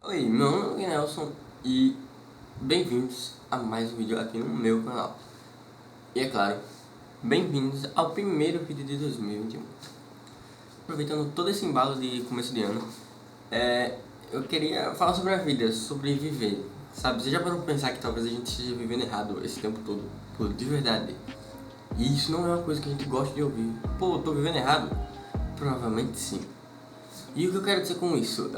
Oi, meu nome é Nelson e bem-vindos a mais um vídeo aqui no meu canal. E é claro, bem-vindos ao primeiro vídeo de 2021. Aproveitando todo esse embalo de começo de ano, eu queria falar sobre a vida, sobre viver. Sabe, você já parou pra pensar que talvez a gente esteja vivendo errado esse tempo todo, de verdade? E isso não é uma coisa que a gente gosta de ouvir. Pô, tô vivendo errado? Provavelmente sim. E o que eu quero dizer com isso?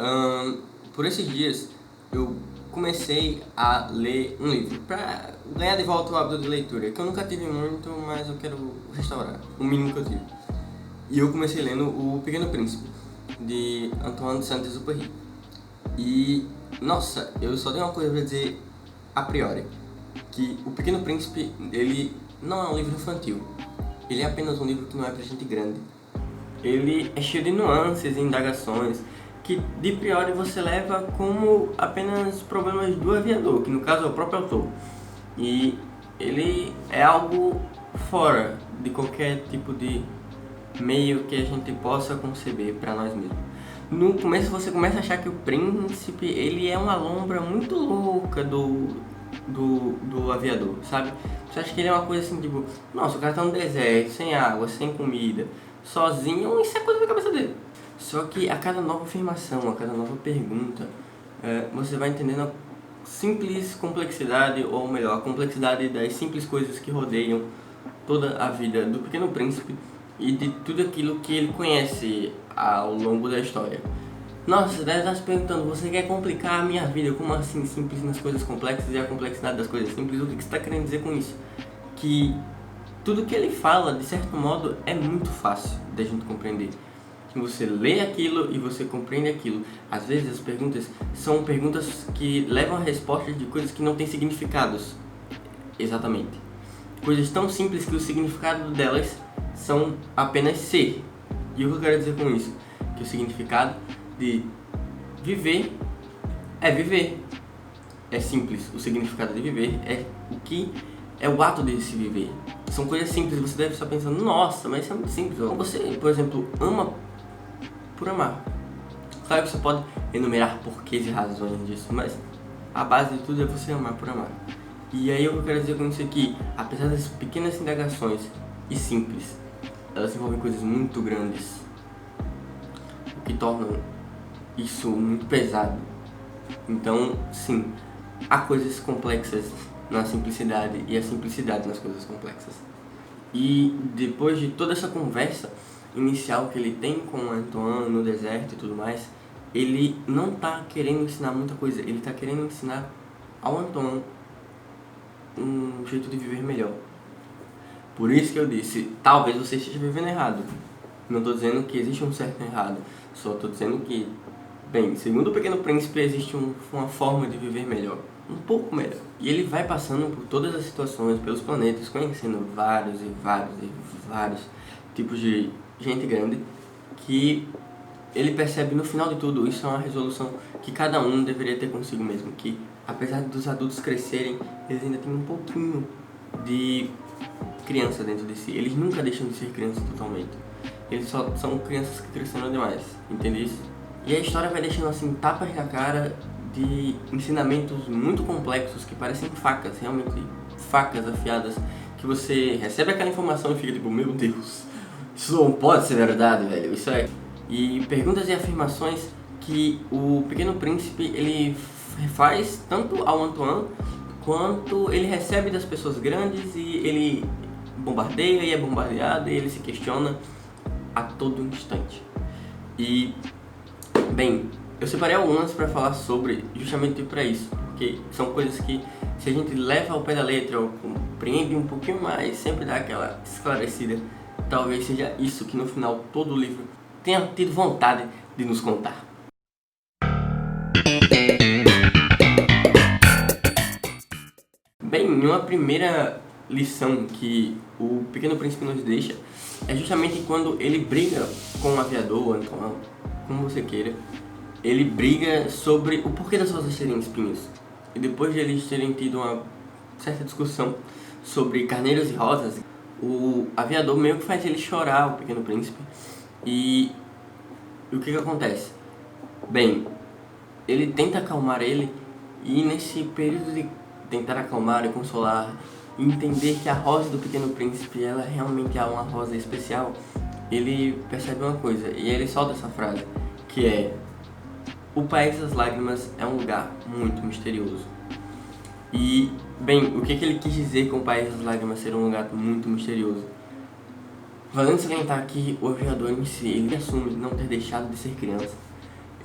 Por esses dias eu comecei a ler um livro para ganhar de volta o hábito de leitura, que eu nunca tive muito, mas eu quero restaurar, o mínimo que eu tive. E eu comecei lendo O Pequeno Príncipe, de Antoine de Saint-Exupéry. E, nossa, eu só tenho uma coisa para dizer a priori, que O Pequeno Príncipe, ele não é um livro infantil. Ele é apenas um livro que não é pra gente grande. Ele é cheio de nuances e indagações que de priori você leva como apenas problemas do aviador, que no caso é o próprio autor. E ele é algo fora de qualquer tipo de meio que a gente possa conceber para nós mesmos. No começo você começa a achar que o príncipe ele é uma lombra muito louca do aviador, sabe? Você acha que ele é uma coisa assim, tipo, nossa, o cara tá no deserto, sem água, sem comida, sozinho, isso é coisa da cabeça dele. Só que a cada nova afirmação, a cada nova pergunta, você vai entendendo a simples complexidade, ou melhor, a complexidade das simples coisas que rodeiam toda a vida do Pequeno Príncipe e de tudo aquilo que ele conhece ao longo da história. Nossa, você deve estar se perguntando, você quer complicar a minha vida? Como assim simples nas coisas complexas e a complexidade das coisas simples? O que você está querendo dizer com isso? Que tudo que ele fala, de certo modo, é muito fácil da gente compreender. Que você lê aquilo e você compreende aquilo. Às vezes as perguntas são perguntas que levam a respostas de coisas que não têm significados. Exatamente. Coisas tão simples que o significado delas são apenas ser. E o que eu quero dizer com isso? Que o significado de viver é viver. É simples. O significado de viver é o que é o ato de se viver. São coisas simples. Você deve estar pensando, nossa, mas isso é muito simples. Você, por exemplo, ama por amar. Claro que você pode enumerar porquês e razões disso, mas a base de tudo é você amar por amar. E aí eu quero dizer com isso aqui, apesar das pequenas indagações e simples, elas envolvem coisas muito grandes, o que torna isso muito pesado. Então, sim, há coisas complexas na simplicidade e a simplicidade nas coisas complexas. E depois de toda essa conversa inicial que ele tem com o Antoine no deserto e tudo mais, ele não está querendo ensinar muita coisa, ele está querendo ensinar ao Antoine um jeito de viver melhor. Por isso que eu disse, talvez você esteja vivendo errado. Não estou dizendo que existe um certo e errado, só estou dizendo que, bem, segundo o Pequeno Príncipe, existe uma forma de viver melhor, um pouco melhor. E ele vai passando por todas as situações, pelos planetas, conhecendo vários e vários e vários tipos de gente grande, que ele percebe no final de tudo, isso é uma resolução que cada um deveria ter consigo mesmo, que apesar dos adultos crescerem, eles ainda têm um pouquinho de criança dentro de si. Eles nunca deixam de ser crianças totalmente. Eles só são crianças que cresceram demais, entende isso? E a história vai deixando assim tapas na cara de ensinamentos muito complexos que parecem facas, realmente facas afiadas, que você recebe aquela informação e fica tipo, meu Deus, isso não pode ser verdade, velho, isso é... E perguntas e afirmações que o Pequeno Príncipe ele faz tanto ao Antoine quanto ele recebe das pessoas grandes e ele bombardeia e é bombardeado e ele se questiona a todo instante. E, bem, eu separei algumas para falar sobre justamente para isso, porque são coisas que se a gente leva ao pé da letra ou compreende um pouquinho mais, sempre dá aquela esclarecida, talvez seja isso que no final todo o livro tenha tido vontade de nos contar. Bem, uma primeira lição que o Pequeno Príncipe nos deixa é justamente quando ele briga com o aviador, Antoine, como você queira, ele briga sobre o porquê das rosas terem espinhos. E depois de eles terem tido uma certa discussão sobre carneiros e rosas, o aviador meio que faz ele chorar, o Pequeno Príncipe. E o que acontece? Bem, ele tenta acalmar ele, e nesse período de tentar acalmar e consolar, e entender que a rosa do Pequeno Príncipe, ela realmente é uma rosa especial, ele percebe uma coisa, e ele solta essa frase, que é: o País das Lágrimas é um lugar muito misterioso. E, bem, o que ele quis dizer com o País das Lágrimas ser um lugar muito misterioso? Valendo salientar que o aviador em si, ele assume não ter deixado de ser criança.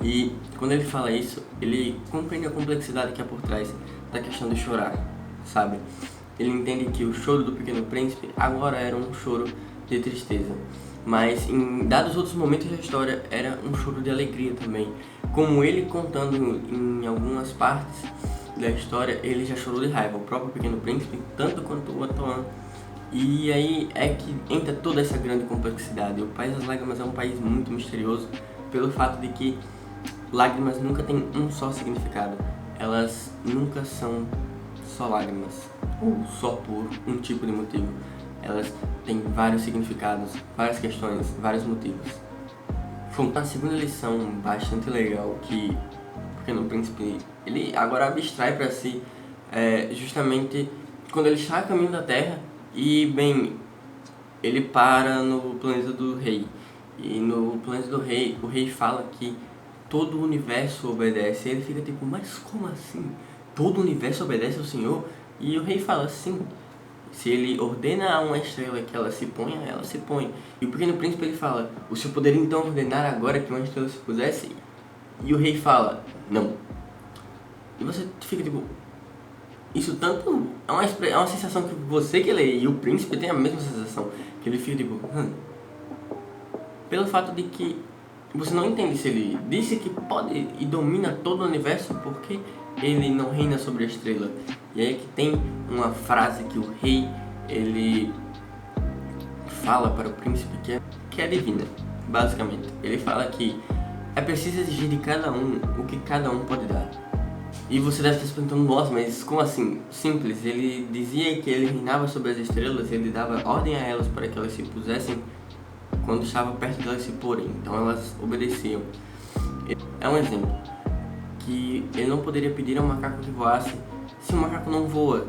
E quando ele fala isso, ele compreende a complexidade que há por trás da questão de chorar, sabe? Ele entende que o choro do Pequeno Príncipe agora era um choro de tristeza, mas em dados outros momentos da história era um choro de alegria também. Como ele contando em algumas partes da história, ele já chorou de raiva, o próprio Pequeno Príncipe, tanto quanto o Antoine. E aí é que entra toda essa grande complexidade. O País das Lágrimas é um país muito misterioso pelo fato de que lágrimas nunca têm um só significado. Elas nunca são só lágrimas, ou só por um tipo de motivo. Elas têm vários significados, várias questões, vários motivos. Foi uma segunda lição bastante legal que o Pequeno Príncipe, ele agora abstrai para si, justamente quando ele está a caminho da Terra e, bem, ele para no planeta do rei. E no planeta do rei, o rei fala que todo o universo obedece. E ele fica tipo, mas como assim? Todo o universo obedece ao Senhor? E o rei fala, sim. Se ele ordena a uma estrela que ela se ponha, ela se põe. E o Pequeno Príncipe, ele fala, o senhor poderia então ordenar agora que uma estrela se pusesse? E o rei fala, não. E você fica tipo, isso tanto é uma sensação que você que lê e o príncipe tem a mesma sensação. Que ele fica tipo, pelo fato de que você não entende se ele disse que pode e domina todo o universo, porque ele não reina sobre a estrela. E aí que tem uma frase que o rei, ele fala para o príncipe que é divina, basicamente. Ele fala que é preciso exigir de cada um o que cada um pode dar. E você deve estar se perguntando, nossa, mas como assim? Simples, ele dizia que ele reinava sobre as estrelas, ele dava ordem a elas para que elas se pusessem quando estava perto delas se porem, então elas obedeciam. É um exemplo, que ele não poderia pedir ao macaco que voasse se o macaco não voa.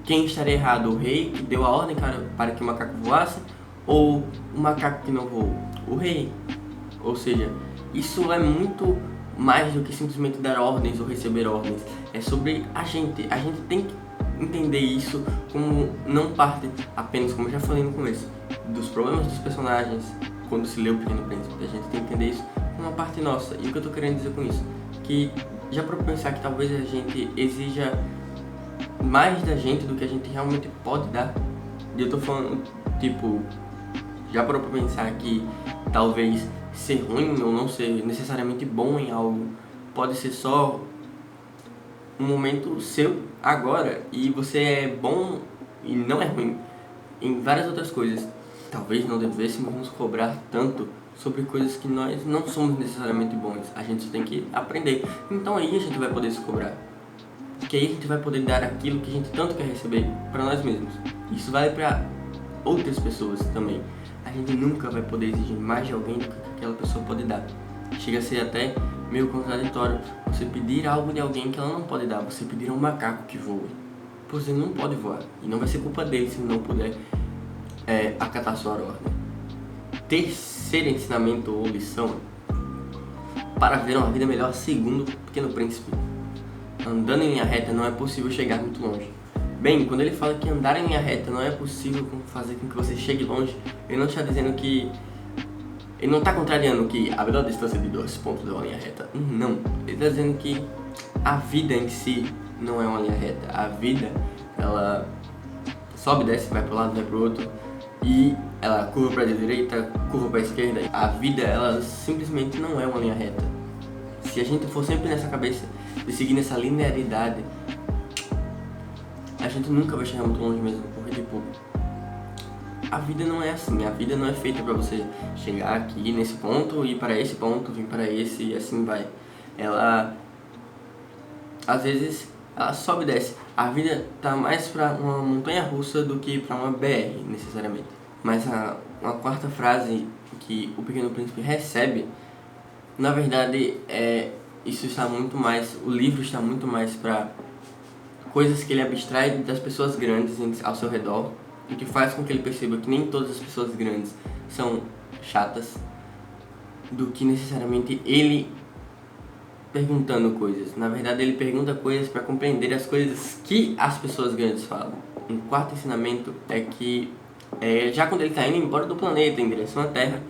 Quem estaria errado? O rei que deu a ordem para que o macaco voasse, ou o macaco que não voou? O rei. Ou seja, isso é muito mais do que simplesmente dar ordens ou receber ordens. É sobre a gente. A gente tem que entender isso como não parte apenas, como eu já falei no começo, dos problemas dos personagens quando se lê o Pequeno Príncipe. A gente tem que entender isso como uma parte nossa. E o que eu tô querendo dizer com isso? Que já para pensar que talvez a gente exija mais da gente do que a gente realmente pode dar. E eu tô falando, tipo, já para pensar que talvez ser ruim ou não ser necessariamente bom em algo pode ser só um momento seu agora, e você é bom e não é ruim em várias outras coisas. Talvez não devêssemos nos cobrar tanto sobre coisas que nós não somos necessariamente bons. A gente tem que aprender. Então aí a gente vai poder se cobrar. Porque aí a gente vai poder dar aquilo que a gente tanto quer receber para nós mesmos. Isso vale para outras pessoas também. A gente nunca vai poder exigir mais de alguém do que aquela pessoa pode dar. Chega a ser até meio contraditório você pedir algo de alguém que ela não pode dar. Você pedir a um macaco que voe. Pois ele não pode voar. E não vai ser culpa dele se ele não puder acatar sua ordem. Terceiro ensinamento ou lição: para viver uma vida melhor, segundo o Pequeno Príncipe, andando em linha reta não é possível chegar muito longe. Bem, quando ele fala que andar em linha reta não é possível fazer com que você chegue longe, ele não está dizendo que... Ele não está contrariando que a melhor distância de 2 pontos é uma linha reta. Não. Ele está dizendo que a vida em si não é uma linha reta. A vida, ela sobe, desce, vai para um lado, vai para o outro. E ela curva para a direita, curva para a esquerda. A vida, ela simplesmente não é uma linha reta. Se a gente for sempre nessa cabeça de seguir nessa linearidade, a gente nunca vai chegar muito longe mesmo. Porque, tipo, a vida não é assim. A vida não é feita para você chegar aqui nesse ponto, ir para esse ponto, vir para esse e assim vai. Ela, às vezes, ela sobe e desce. A vida tá mais para uma montanha russa do que para uma BR, necessariamente. Mas uma quarta frase que o Pequeno Príncipe recebe, na verdade, é isso está muito mais, o livro está muito mais para coisas que ele abstrai das pessoas grandes ao seu redor, o que faz com que ele perceba que nem todas as pessoas grandes são chatas, do que necessariamente ele perguntando coisas. Na verdade, ele pergunta coisas para compreender as coisas que as pessoas grandes falam. Um quarto ensinamento é que, já quando ele está indo embora do planeta em direção à Terra,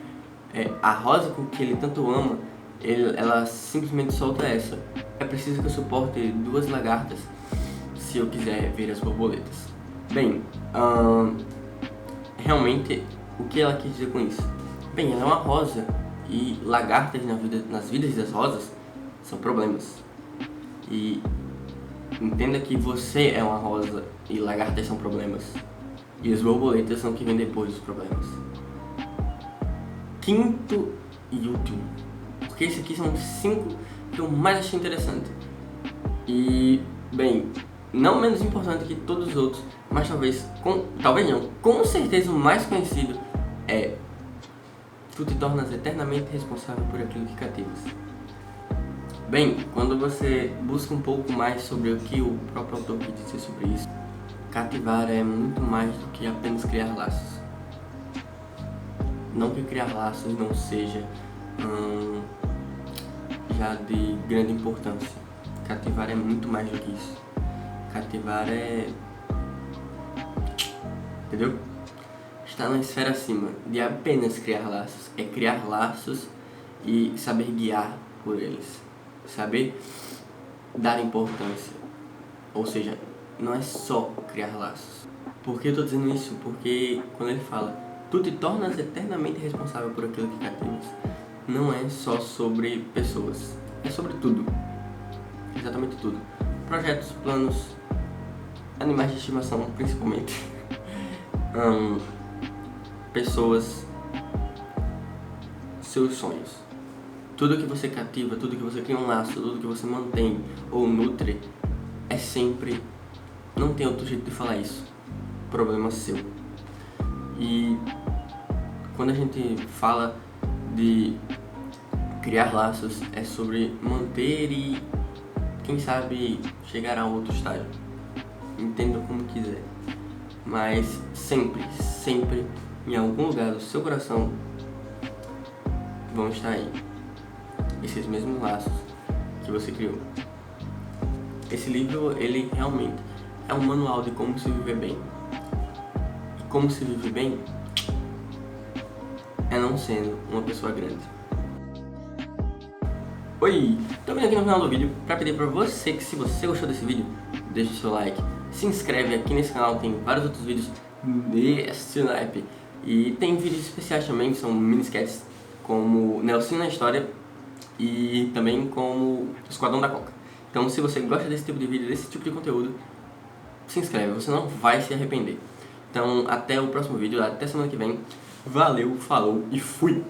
a rosa com que ele tanto ama, ela simplesmente solta essa: é preciso que eu suporte 2 lagartas se eu quiser ver as borboletas. Bem, realmente, o que ela quis dizer com isso? Bem, ela é uma rosa e lagartas nas vidas das rosas são problemas. E entenda que você é uma rosa e lagartas são problemas. E as borboletas são o que vem depois dos problemas. Quinto e último, porque esses aqui são os 5 que eu mais achei interessante. E, bem, não menos importante que todos os outros, mas talvez não, com certeza o mais conhecido é: tu te tornas eternamente responsável por aquilo que cativas. Bem, quando você busca um pouco mais sobre o que o próprio autor quis dizer sobre isso, cativar é muito mais do que apenas criar laços. Não que criar laços não seja já de grande importância. Cativar é muito mais do que isso. Cativar é... entendeu? Está na esfera acima de apenas criar laços. É criar laços e saber guiar por eles. Saber dar importância. Ou seja, não é só criar laços. Por que eu estou dizendo isso? Porque quando ele fala: tu te tornas eternamente responsável por aquilo que cativas, não é só sobre pessoas. É sobre tudo. Exatamente tudo. Projetos, planos, animais de estimação, principalmente. Pessoas, seus sonhos. Tudo que você cativa, tudo que você cria um laço, tudo que você mantém ou nutre, é sempre... não tem outro jeito de falar isso. Problema seu. E quando a gente fala de criar laços, é sobre manter e, quem sabe, chegar a outro estágio. Entenda como quiser. Mas sempre, sempre, em algum lugar do seu coração, vão estar aí esses mesmos laços que você criou. Esse livro, ele realmente é um manual de como se viver bem. E como se vive bem é não sendo uma pessoa grande. Oi! Tô vindo aqui no final do vídeo pra pedir pra você que, se você gostou desse vídeo, deixa o seu like, se inscreve aqui nesse canal, tem vários outros vídeos desse naipe. E tem vídeos especiais também, que são mini-sketches, como Nelson na História e também como Esquadrão da Coca. Então, se você gosta desse tipo de vídeo, desse tipo de conteúdo, se inscreve, você não vai se arrepender. Então, até o próximo vídeo, até semana que vem. Valeu, falou e fui!